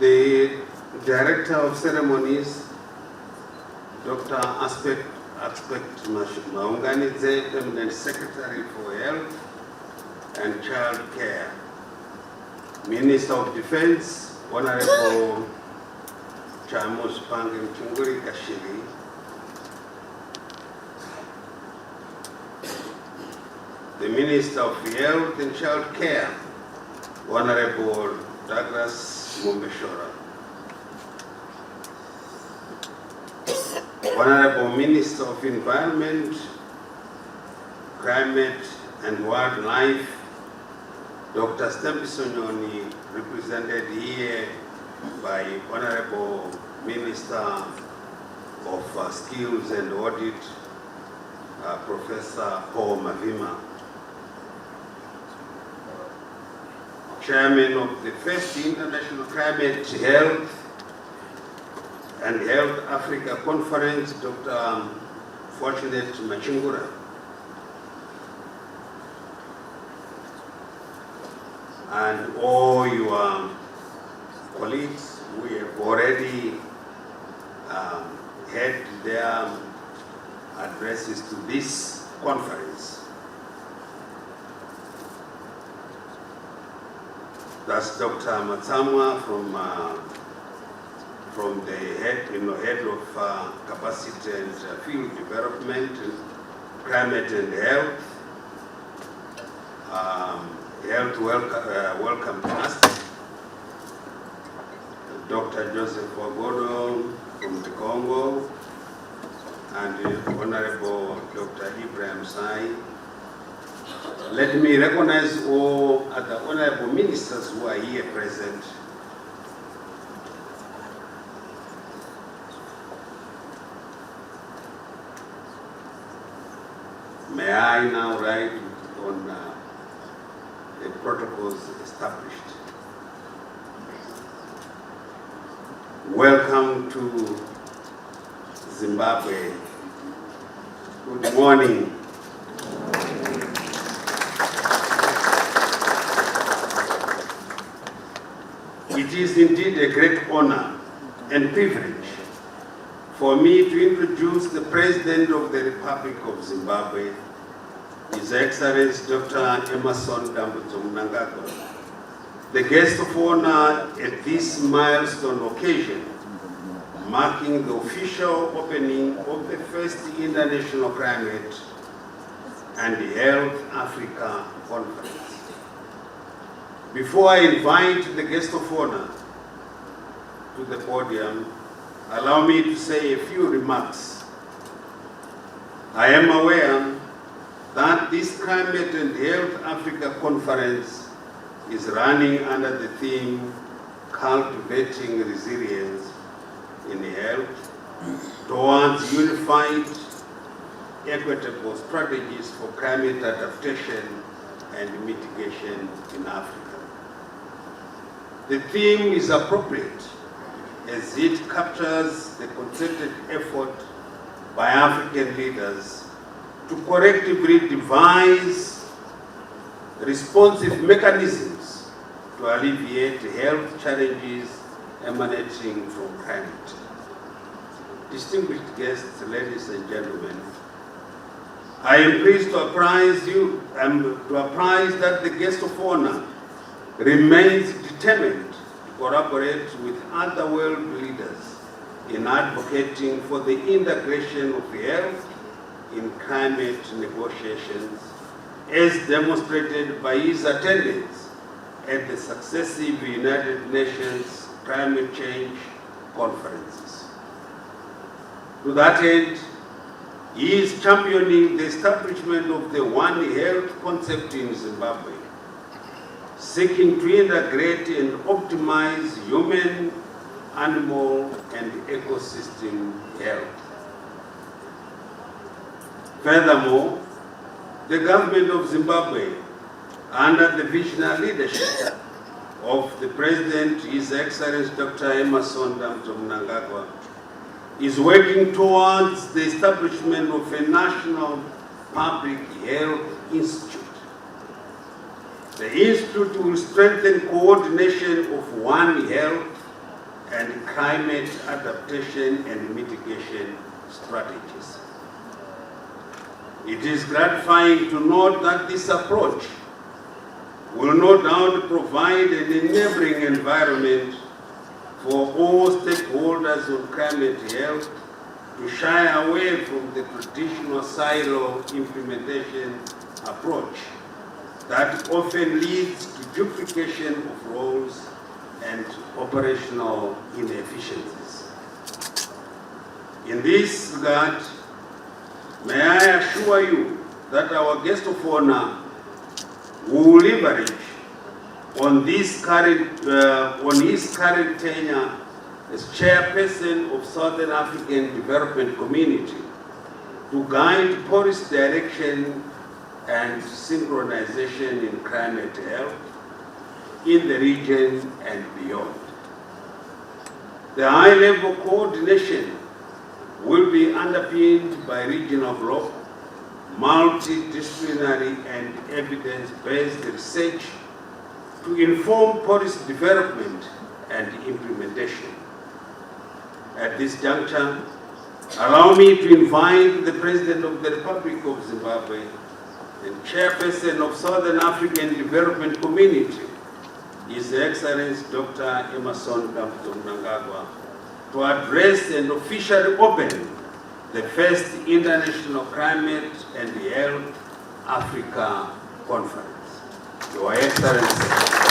The Director of Ceremonies, Dr. Aspect Maunganidze, Permanent Secretary for Health and Child Care, Minister of Defense, Honorable Chamos Pangim Chunguri Kashiri, the Minister of Health and Child Care, Honorable Douglas Mumbeshora, Honorable Minister of Environment, Climate and Wildlife, Dr. Stempisonyoni, represented here by Honorable Minister of Skills and Audit, Professor Paul Mavima, Chairman of the first International Climate Health and Health Africa Conference, Dr. Fortunate Machingura, and all your colleagues who have already had their addresses to this conference. That's Dr. Matsamwa from the head of capacity and field development, climate and health. Welcome to us. Dr. Joseph Wagodo from the Congo, and Honorable Dr. Ibrahim Sai. Let me recognize all other honorable ministers who are here present. May I now write on the protocols established. Welcome to Zimbabwe. Good morning. It is indeed a great honor and privilege for me to introduce the President of the Republic of Zimbabwe, His Excellency Dr. Emmerson Dambudzo Mnangagwa, the guest of honor at this milestone occasion, marking the official opening of the first International Climate and Health Africa Conference. Before I invite the guest of honor to the podium, allow me to say a few remarks. I am aware that this Climate and Health Africa Conference is running under the theme Cultivating Resilience in Health towards unified, equitable strategies for climate adaptation and mitigation in Africa. The theme is appropriate as it captures the concerted effort by African leaders to collectively devise responsive mechanisms to alleviate health challenges emanating from climate. Distinguished guests, ladies and gentlemen, I am pleased to apprise that the guest of honor remains determined to collaborate with other world leaders in advocating for the integration of health in climate negotiations, as demonstrated by his attendance at the successive United Nations climate change conferences. To that end, he is championing the establishment of the One Health concept in Zimbabwe, seeking to integrate and optimize human, animal, and ecosystem health. Furthermore, the government of Zimbabwe, under the visionary leadership of the President, His Excellency Dr. Emmerson Dambudzo Mnangagwa, is working towards the establishment of a national public health institute. The institute will strengthen coordination of One Health and climate adaptation and mitigation strategies. It is gratifying to note that this approach will no doubt provide an enabling environment for all stakeholders on climate health to shy away from the traditional silo implementation approach that often leads to duplication of roles and operational inefficiencies. In this regard, may I assure you that our guest of honor will leverage on his current tenure as chairperson of Southern African Development Community to guide policy direction and synchronization in climate health in the region and beyond. The high-level coordination will be underpinned by regional block, multidisciplinary and evidence-based research to inform policy development and implementation. At this juncture, allow me to invite the President of the Republic of Zimbabwe and Chairperson of Southern African Development Community, His Excellency Dr. Emmerson Mnangagwa, to address and officially open the first International Climate and Health Africa Conference. Your Excellency.